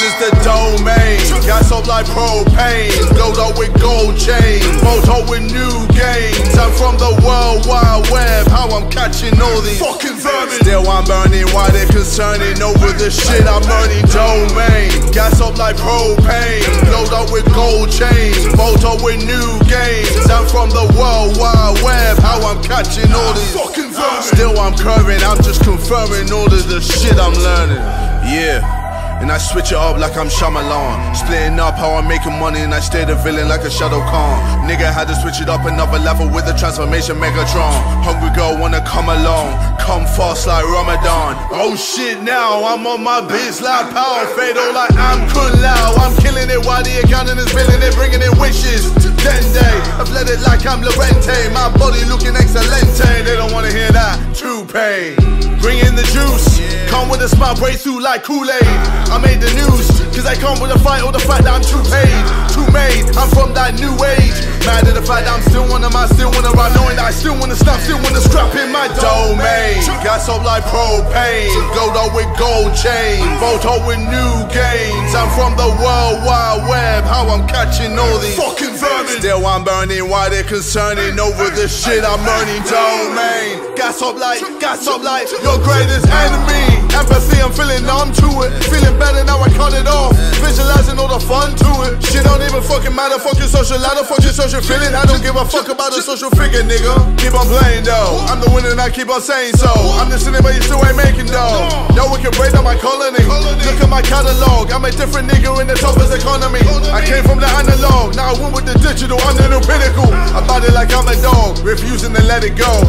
is the domain. Gas up like propane, glowed up with gold chains, motor with new gains. I'm from the World Wide Web, how I'm catching all these fucking vermin. Still I'm burning, why they're concerning over the shit I'm earning. Domain, gas up like propane, glowed up with gold chains, motor with new gains. I'm from the World Wide Web, how I'm catching all these fucking vermin. Still I'm curving, I'm just confirming all of the shit I'm learning. Yeah. And I switch it up like I'm Shyamalan, splitting up how I'm making money, and I stay the villain like a Shadow Khan. Nigga had to switch it up another level with the transformation Megatron. Hungry girl wanna come along, come fast like Ramadan. Oh shit, now I'm on my biz like Power Fatal like I'm Kun Lao. I'm killing it while the accountant is billing it, bringing in wishes. Dende, I've let it like I'm Lorente, my body looking excelente. They don't wanna hear that, true pain. Bring in the juice, come with a smile, break through like Kool-Aid. I made the news, cause I come with a fight or the fact that I'm too paid, too made. I'm from that new age, mad at the fact that I'm still one of my, still wanna ride, knowing that I still wanna stop, still wanna scrap in my domain. Gas up like propane, glowed up with gold chains, motor with new gains. I'm from the World Wide Web, how I'm catching all these fucking vermin. Still I'm burning, why they're concerning over the shit I'm earning. Domain, gas up like your greatest enemy. Empathy, I'm feeling numb to it, feeling better now I cut it off, visualizing all the fun to it. Shit don't even fucking matter, fuck your social ladder, fuck your social feeling. I don't give a fuck about a social figure, nigga. Keep on playing though, I'm the winner and I keep on saying so. I'm listening but you still ain't making dough. No one can break down my colony, look at my catalog. I'm a different nigga in the toughest economy. I came from the analog, now I went with the digital, I'm the new pinnacle. I bought it like I'm a dog, refusing to let it go.